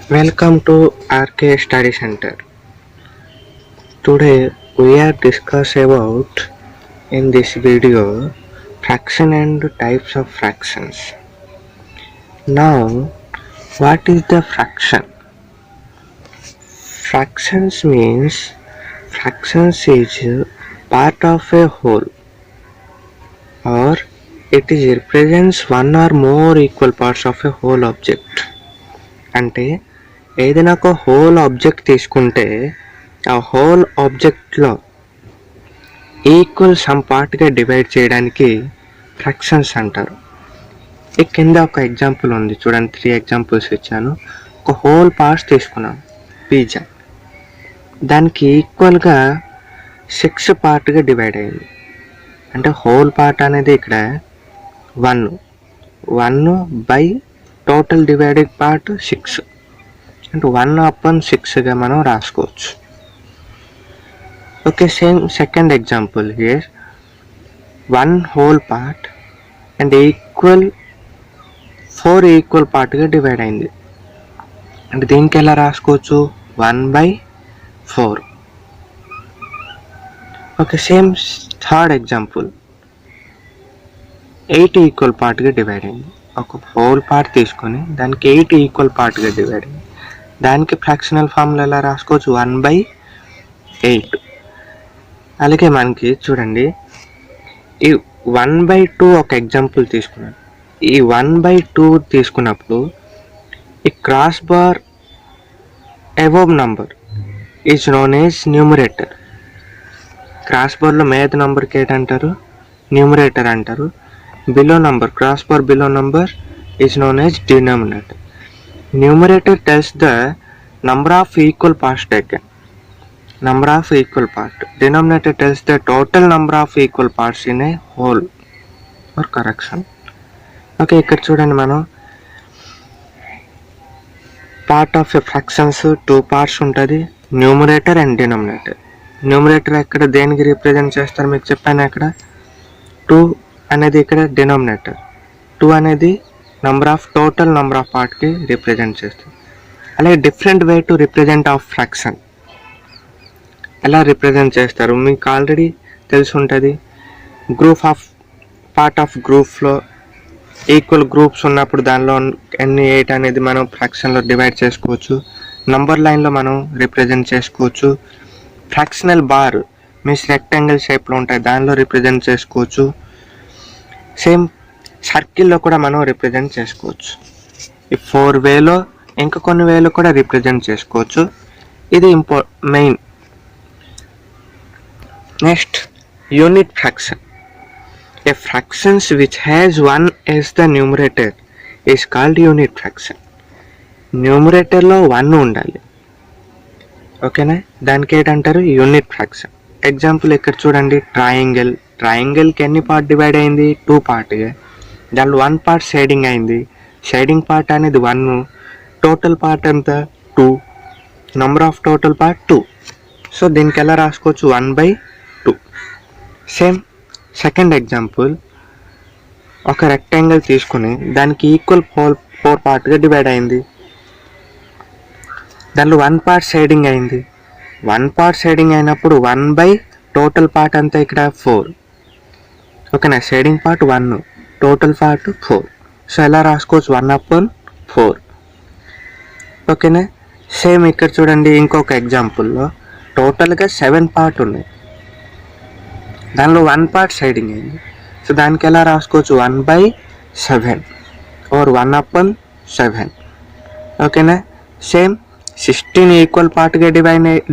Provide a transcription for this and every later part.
Welcome to RK Study Center. Today we are discuss about in this video fraction and types of fractions. Now, what is the fraction? Fractions is part of a whole, or it is represents one or more equal parts of a whole object. అంటే ఏదైనా ఒక whole object తీసుకుంటే ఆ whole ఆబ్జెక్ట్లో equal some పార్ట్గా divide చేయడానికి fractions అంటారు. ఈ కింద ఒక ఎగ్జాంపుల్ ఉంది చూడండి, 3 ఎగ్జాంపుల్స్ ఇచ్చాను. ఒక హోల్ పార్ట్స్ తీసుకున్నాం పిజ్జా, దానికి ఈక్వల్గా 6 పార్ట్గా డివైడ్ అయింది. అంటే హోల్ పార్ట్ అనేది ఇక్కడ 1 బై టోటల్ డివైడెడ్ పార్ట్ 6, అంటే 1/6గా మనం రాసుకోవచ్చు. Okay, same second example here 1 whole part and 4 equal పార్ట్గా డివైడ్ అయింది. అంటే దీనికి ఎలా రాసుకోవచ్చు, 1/4. Okay, same third example 8 equal పార్ట్గా డివైడ్ అయింది. ఒక హోల్ పార్ట్ తీసుకొని దానికి 8 ఈక్వల్ పార్ట్గా డివైడ్ అయింది. దానికి ఫ్రాక్షనల్ ఫార్ములా ఎలా రాసుకోవచ్చు, 1/8. అలాగే మనకి చూడండి ఈ 1/2 ఒక ఎగ్జాంపుల్ తీసుకున్నాను. ఈ 1/2 తీసుకున్నప్పుడు ఈ cross bar above number is known age numerator. Cross బార్లో మీద నంబర్కి ఏంటంటారు, న్యూమరేటర్ అంటారు. Below number, cross bar below number is known age denominator. Numerator tells the number of equal parts taken. Number of equal part. Denominator tells the total number of equal parts in a whole or correction. Okay, ఇక్కడ చూడండి, మనం part of a fractions 2 parts ఉంటుంది, numerator and denominator. Numerator ఎక్కడ దేనికి represent చేస్తారు మీకు చెప్పాను. అక్కడ 2 అనేది ఇక్కడ డినామినేటర్, 2 అనేది టోటల్ నంబర్ ఆఫ్ పార్ట్కి రిప్రజెంట్ చేస్తుంది. అలాగే different way to represent of fraction ఎలా రిప్రజెంట్ చేస్తారు మీకు ఆల్రెడీ తెలిసి ఉంటుంది. పార్ట్ ఆఫ్ గ్రూప్లో ఈక్వల్ గ్రూప్స్ ఉన్నప్పుడు దానిలో ఎన్ని 8 అనేది మనం ఫ్రాక్షన్లో డివైడ్ చేసుకోవచ్చు. నంబర్ లైన్లో మనం రిప్రజెంట్ చేసుకోవచ్చు. ఫ్రాక్షనల్ బార్ మీన్స్ రెక్టాంగిల్ షేప్లో ఉంటాయి, దానిలో రిప్రజెంట్ చేసుకోవచ్చు. సేమ్ సర్కిల్లో కూడా మనం రిప్రజెంట్ చేసుకోవచ్చు. ఈ 4 వేలో ఇంకా కొన్ని వేలో కూడా రిప్రజెంట్ చేసుకోవచ్చు. ఇది main. Next, unit fraction. A fractions which has 1 as the numerator is called unit fraction. న్యూమరేటర్లో 1 ఉండాలి, ఓకేనా, దానికి ఏంటంటారు, యూనిట్ ఫ్రాక్షన్. ఎగ్జాంపుల్ ఇక్కడ చూడండి, ట్రయాంగిల్కి ఎన్ని పార్ట్ డివైడ్ అయింది, 2 పార్ట్గా. దాంట్లో 1 పార్ట్ షేడింగ్ అయింది. షేడింగ్ పార్ట్ అనేది 1, టోటల్ పార్ట్ ఎంత 2, number of total part 2. So దీనికి ఎలా రాసుకోవచ్చు, 1/2. సేమ్ సెకండ్ ఎగ్జాంపుల్, ఒక రెక్టాంగిల్ తీసుకుని దానికి ఈక్వల్ 4 పార్ట్గా డివైడ్ అయింది. దాంట్లో 1 పార్ట్ షేడింగ్ అయింది. 1 పార్ట్ షేడింగ్ అయినప్పుడు 1/ టోటల్ పార్ట్ అంతా ఇక్కడ 4, ఓకేనా. Shading part 1, total part 4. So ఎలా రాసుకోవచ్చు, 1/4, ఓకేనా. సేమ్ ఇక్కడ చూడండి, ఇంకొక ఎగ్జాంపుల్లో టోటల్గా 7 పార్ట్ ఉన్నాయి, దానిలో 1 పార్ట్ షేడింగ్ అయింది. సో దానికి ఎలా రాసుకోవచ్చు, 1/7 or 1/7, ఓకేనా. సేమ్ 16 ఈక్వల్ పార్ట్గా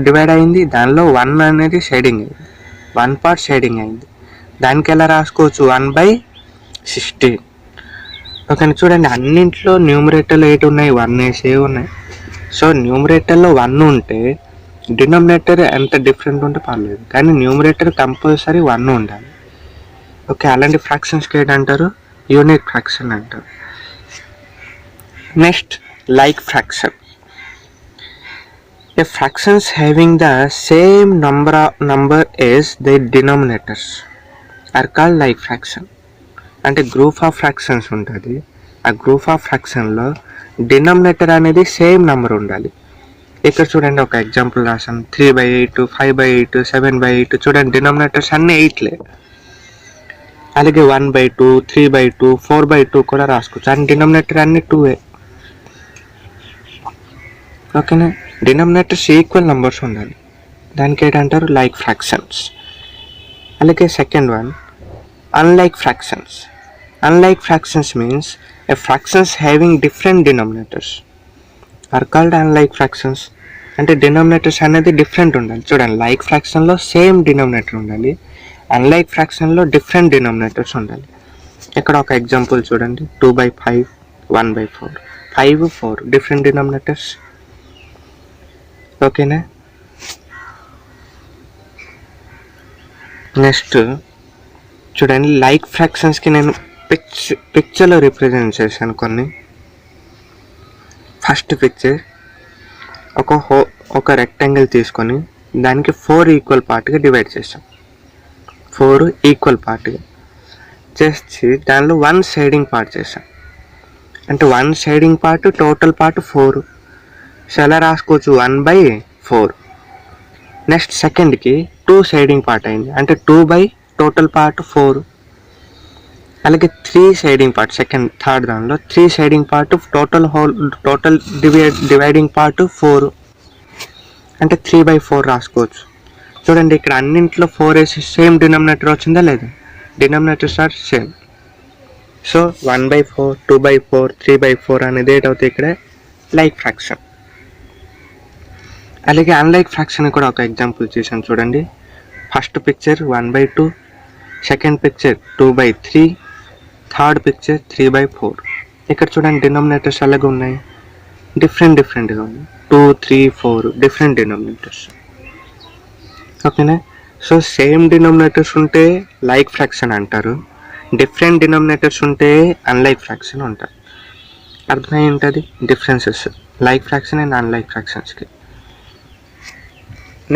డివైడ్ అయింది. దానిలో 1 అనేది షేడింగ్ అయింది, 1 పార్ట్ షేడింగ్ అయింది. దానికి ఎలా రాసుకోవచ్చు, 1/16, ఓకేనా. చూడండి, అన్నింట్లో న్యూమరేటర్లో 8 ఉన్నాయి, 1 వేసే ఉన్నాయి. సో న్యూమరేటర్లో 1 ఉంటే డినామినేటర్ ఎంత డిఫరెంట్ ఉంటే పర్లేదు, కానీ న్యూమరేటర్ కంపల్సరీ 1 ఉండాలి, ఓకే. అలాంటి ఫ్రాక్షన్స్కి ఏంటంటారు, యూనిట్ ఫ్రాక్షన్ అంటారు. Next, like fraction. A fractions having the same number as their denominators are called like fraction. అంటే గ్రూప్ ఆఫ్ ఫ్రాక్షన్స్ ఉంటుంది. ఆ గ్రూప్ ఆఫ్ ఫ్రాక్షన్లో డినామినేటర్ అనేది సేమ్ నెంబర్ ఉండాలి. ఇక్కడ చూడండి ఒక ఎగ్జాంపుల్ రాసాం, 3/8, 5/8, 7/8. చూడండి డినామినేటర్స్ అన్నీ 8లే. అలాగే 1/2, 3/2, 4/2 కూడా రాసుకోవచ్చు. అండ్ డినామినేటర్ అన్ని 2ఏ. ఓకేనా? డినామినేటర్స్ ఈక్వల్ నెంబర్స్ ఉండాలి. దానికి ఏంటంటారు? Like fractions. అలాగే second one, unlike fractions. Unlike fractions means a fractions having different denominators are called unlike fractions. అంటే డినామినేటర్స్ అనేది డిఫరెంట్ ఉండాలి. చూడండి, లైక్ ఫ్రాక్షన్లో సేమ్ డినామినేటర్ ఉండాలి, అన్లైక్ ఫ్రాక్షన్లో డిఫరెంట్ డినామినేటర్స్ ఉండాలి. ఇక్కడ ఒక ఎగ్జాంపుల్ చూడండి, 2/5, 1/4. 5, 4 డిఫరెంట్ డినామినేటర్స్. ఓకేనా? నెక్స్ట్ చూడండి, లైక్ ఫ్రాక్షన్స్కి నేను పిక్చర్లో రిప్రజెంట్ చేశాను కొన్ని. ఫస్ట్ పిక్చర్, ఒక రెక్టాంగిల్ తీసుకొని దానికి 4 ఈక్వల్ పార్ట్గా డివైడ్ చేసాం. 4 ఈక్వల్ పార్ట్గా చేసి దానిలో 1 షేడింగ్ పార్ట్ చేసాం. అంటే 1 shading part, total part 4. So ఎలా రాసుకోవచ్చు? 1/4. నెక్స్ట్ సెకండ్కి 2 షేడింగ్ పార్ట్ అయింది, అంటే 2 టోటల్ పార్ట్ 4. అలాగే 3 షేడింగ్ పార్ట్, థర్డ్ దానిలో 3 shading part, total dividing part 4, అంటే 3/4 రాసుకోవచ్చు. చూడండి, ఇక్కడ అన్నింటిలో 4 వేసి సేమ్ డినామినేటర్ వచ్చిందా లేదా? Denominators are same. సో 1/4, 2/4, 3/4 అనేది ఏంటవుతుంది ఇక్కడ? Like fraction. అలాగే అన్లైక్ ఫ్రాక్షన్ కూడా ఒక ఎగ్జాంపుల్ చేశాను చూడండి. First picture 1/2, second picture 2/3, third picture 3/4. ఇక్కడ చూడండి డినామినేటర్స్ అలాగే ఉన్నాయి, డిఫరెంట్గా ఉన్నాయి. 2, 3, 4 డిఫరెంట్ డినామినేటర్స్. ఓకేనా? సో సేమ్ డినామినేటర్స్ ఉంటే లైక్ ఫ్రాక్షన్ అంటారు, డిఫరెంట్ డినామినేటర్స్ ఉంటే అన్లైక్ ఫ్రాక్షన్ అంటారు. అర్థమై ఉంటుంది differences like fraction and unlike ఫ్రాక్షన్స్కి.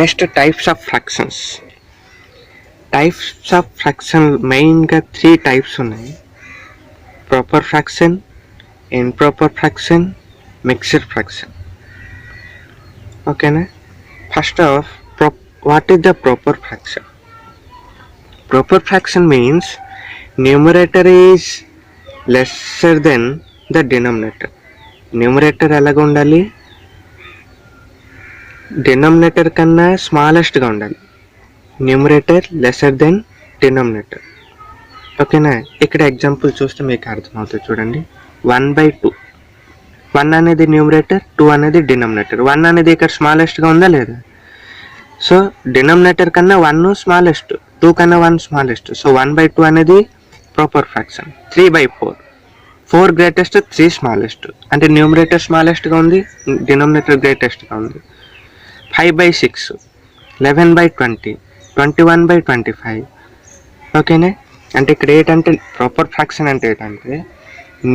Next types of fractions. Types of fraction మెయిన్గా 3 టైప్స్ ఉన్నాయి: proper fraction, improper fraction, mixed fraction. ఓకేనా? First of, what is the proper fraction? Proper fraction means numerator is lesser than the denominator. Numerator ఎలాగ ఉండాలి? Denominator కన్నా స్మాలెస్ట్గా ఉండాలి. Numerator lesser than denominator. ఓకేనా? ఇక్కడ ఎగ్జాంపుల్ చూస్తే మీకు అర్థమవుతుంది చూడండి. 1/2. 1 అనేది న్యూమరేటర్, 2 అనేది డినామినేటర్. 1 అనేది ఇక్కడ స్మాలెస్ట్గా ఉందా లేదా? సో డినామినేటర్ కన్నా 1 స్మాలెస్ట్, 2 కన్నా 1 స్మాలెస్ట్. సో 1/2 అనేది ప్రాపర్ ఫ్రాక్షన్. 3/4, 4 greatest, 3 smallest. అంటే న్యూమరేటర్ స్మాలెస్ట్గా ఉంది, డినామినేటర్ గ్రేటెస్ట్గా ఉంది. 5/6, 11/20, 21/25. ఓకేనా? అంటే ఇక్కడ ఏంటంటే ప్రాపర్ ఫ్రాక్షన్ అంటే ఏంటంటే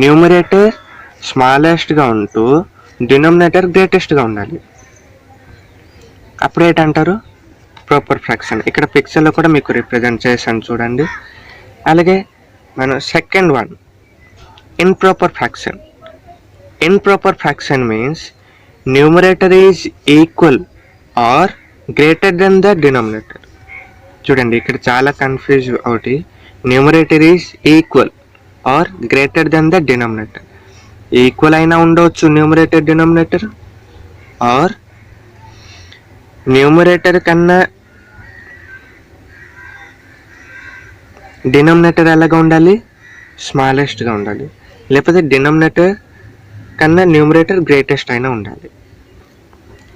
న్యూమరేటర్ స్మాలెస్ట్గా ఉంటూ డినామినేటర్ గ్రేటెస్ట్గా ఉండాలి. అప్పుడు ఏంటంటారు? Proper fraction. ఇక్కడ పిక్చర్లో కూడా మీకు రిప్రజెంట్ చేశాను చూడండి. అలాగే మనం second one, improper fraction. Improper fraction means numerator is equal or greater than the denominator. చూడండి, ఇక్కడ చాలా కన్ఫ్యూజ్ అవుతాయి. Numerator is equal or greater than the denominator. Equal అయినా ఉండవచ్చు న్యూమరేటర్ డినామినేటర్, ఆర్ న్యూమరేటర్ కన్నా డినామినేటర్ ఎలాగా ఉండాలి? స్మాలెస్ట్గా ఉండాలి. లేకపోతే డినామినేటర్ కన్నా న్యూమరేటర్ గ్రేటెస్ట్ అయినా ఉండాలి.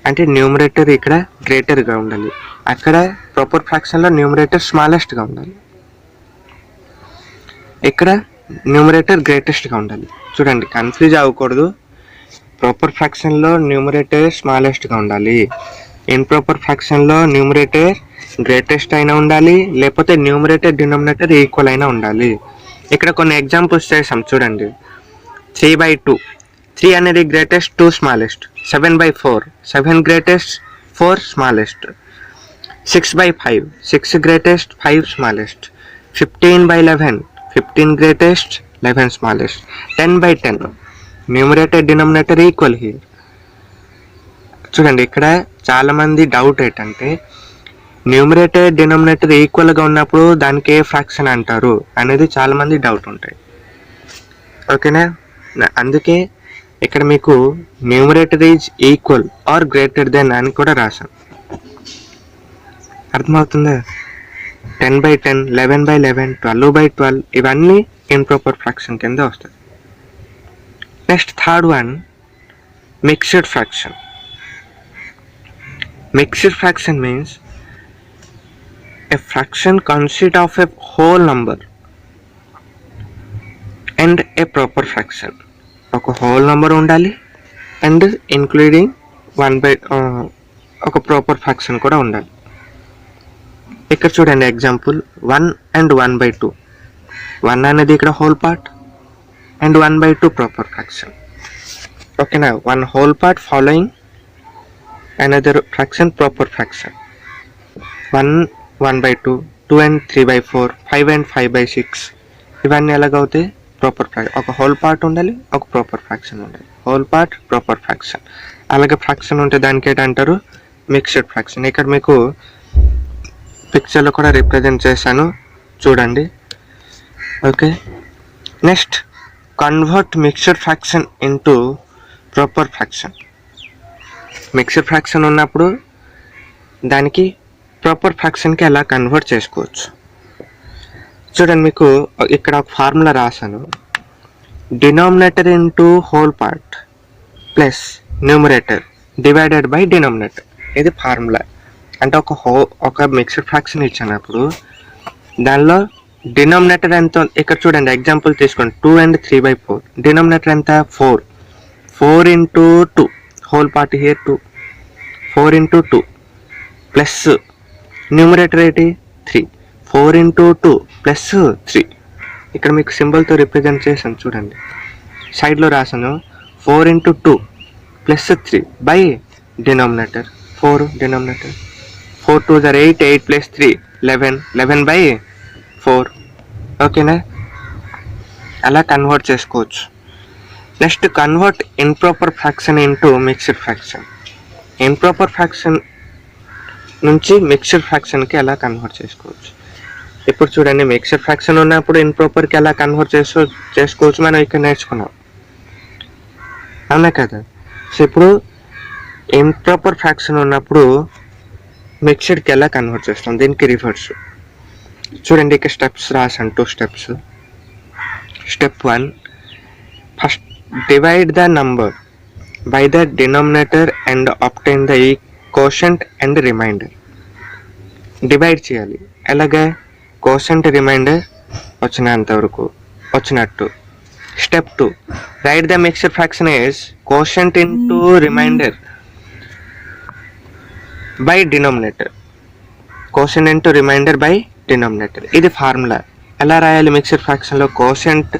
అంటే న్యూమరేటర్ ఇక్కడ గ్రేటర్గా ఉండాలి, అక్కడ ప్రాపర్ ఫ్రాక్షన్లో న్యూమరేటర్ స్మాలెస్ట్గా ఉండాలి, ఇక్కడ న్యూమరేటర్ గ్రేటెస్ట్గా ఉండాలి. చూడండి, కన్ఫ్యూజ్ అవ్వకూడదు. ప్రాపర్ ఫ్రాక్షన్లో న్యూమరేటర్ స్మాలెస్ట్గా ఉండాలి, ఇంప్రాపర్ ఫ్రాక్షన్లో న్యూమరేటర్ గ్రేటెస్ట్ అయినా ఉండాలి, లేకపోతే న్యూమరేటర్ డినామినేటర్ ఈక్వల్ అయినా ఉండాలి. ఇక్కడ కొన్ని ఎగ్జాంపుల్స్ చేసాం చూడండి. 3/2, 3 అనేది greatest, 2 smallest. 7/4, 7 greatest, 4 smallest. 6/5, 6 greatest, 5 smallest. 15/11, 15 greatest, 11 smallest. 10/10, numerator denominator equal here. చూడండి ఇక్కడ చాలా మంది డౌట్ ఏంటంటే న్యూమరేటర్ డినామినేటర్ ఈక్వల్గా ఉన్నప్పుడు దానికి ఏ ఫ్రాక్షన్ అంటారు అనేది చాలా మంది డౌట్ ఉంటాయి. ఓకేనా, అందుకే ఇక్కడ మీకు numerator is equal or greater than అని కూడా రాశాను. అర్థమవుతుందా? 10/10, 11/11, 12/12 ఇవన్నీ ఇంప్రాపర్ ఫ్రాక్షన్ కింద వస్తుంది. Next third one, mixed fraction. Mixed fraction means a fraction consists of a whole number and a proper fraction. ఒక whole number ఉండాలి అండ్ ఇంక్లూడింగ్ ఒక ప్రాపర్ ఫ్రాక్షన్ కూడా ఉండాలి. ఇక్కడ చూడండి ఎగ్జాంపుల్ 1 and 1/2. 1 అనేది ఇక్కడ whole part and 1/2 proper fraction. ఓకేనా, 1 whole part following another fraction proper fraction. 1 1/2, 2 and 3/4, 5 and 5/6 ఇవన్నీ ఎలాగవుతాయి? Proper fraction. ఒక హోల్ పార్ట్ ఉండాలి, ఒక ప్రాపర్ ఫ్రాక్షన్ ఉండాలి. హోల్ పార్ట్ ప్రాపర్ ఫ్రాక్షన్, అలాగే ఫ్రాక్షన్ ఉంటే దానికి ఏంటంటారు? Mixed fraction. ఇక్కడ మీకు పిక్చర్లో కూడా రిప్రజెంట్ చేశాను, చూడండి. Okay, next convert mixed fraction into proper fraction. Mixed fraction ఉన్నప్పుడు దానికి ప్రాపర్ ఫ్రాక్షన్కి ఎలా కన్వర్ట్ చేసుకోవచ్చు చూడండి. మీకు ఇక్కడ ఒక ఫార్ములా రాశాను, denominator into whole part plus numerator divided by denominator. ఇది ఫార్ములా. అంటే ఒక మిక్స్డ్ ఫ్రాక్షన్ ఇచ్చినప్పుడు దానిలో డినామినేటర్ ఎంత, ఇక్కడ చూడండి ఎగ్జాంపుల్ తీసుకోండి, 2 and 3/4. డినామినేటర్ ఎంత? 4. 4 into 2 whole part here 2. 4 into 2 plus numerator ఏంటి? 3. 4 into 2 plus 3. ఇక్కడ మీకు సింబల్తో రిప్రజెంట్ చేశాను చూడండి, సైడ్లో రాసాను 4 into 2 plus 3 by denominator 4. Denominator 4 2 are 8, 8 plus 3 11, 11/4. ఓకేనా, అలా కన్వర్ట్ చేసుకోవచ్చు. Next convert improper fraction into mixed fraction. Improper fraction నుంచి మిక్స్డ్ ఫ్రాక్షన్కి ఎలా కన్వర్ట్ చేసుకోవచ్చు? ఇప్పుడు చూడండి, మిక్స్డ్ ఫ్రాక్షన్ ఉన్నప్పుడు ఇంప్రాపర్కి ఎలా కన్వర్ట్ చేసుకోవచ్చు మనం ఇక్కడ నేర్చుకున్నాం, అవునా కదా? సో ఇప్పుడు ఇంప్రాపర్ ఫ్రాక్షన్ ఉన్నప్పుడు మిక్స్డ్కి ఎలా కన్వర్ట్ చేస్తాం, దీనికి రివర్స్. చూడండి ఇక్కడ స్టెప్స్ రాసాను, 2 steps. Step 1, first divide the number by the denominator and obtain the quotient and remainder. Divide చేయాలి, అలాగే కోషంట్ రిమైండర్ వచ్చినంత వరకు వచ్చినట్టు. Step 2, right the mixed fraction is quotient into remainder by denominator. Quotient into reminder by denominator. ఇది formula. ఎలా రాయాలి? Mixed ఫ్రాక్షన్లో quotient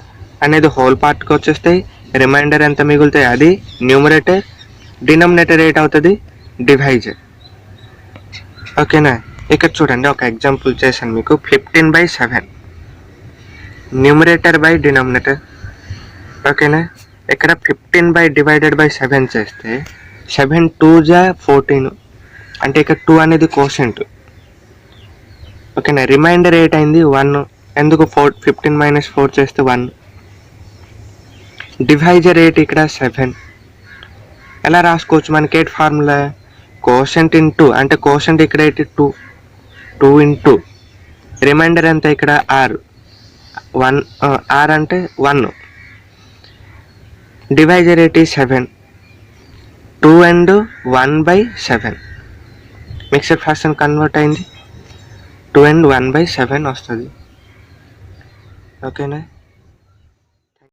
అనేది whole పార్ట్కి వచ్చేస్తాయి, రిమైండర్ ఎంత మిగులుతాయి అది న్యూమరేటర్, డినామినేటర్ ఏట్ అవుతుంది డివైజర్. ఓకేనా, ఇక్కడ చూడండి ఒక ఎగ్జాంపుల్ చేశాను మీకు, 15/7 న్యూమరేటర్ బై డినామినేటర్. ఓకేనా, ఇక్కడ 15/7 చేస్తే 7 2s 14, అంటే ఇక్కడ 2 అనేది కోషంట్. ఓకేనా, రిమైండర్ ఏట్ అయింది 1, ఎందుకు 15 - 4 చేస్తే 1. డివైజర్ రేట్ ఇక్కడ 7. ఎలా రాసుకోవచ్చు? మనకి 8 ఫార్ములా, కోషంట్ ఇంటూ, అంటే కోషంట్ ఇక్కడ 2 ఇంటూ రిమైండర్ ఎంత ఇక్కడ r, 1 r అంటే 1. Divisor rate 7, 2 and 1/7. Mixed fraction convert అయింది, 2 and 1/7 వస్తుంది. ఓకేనా.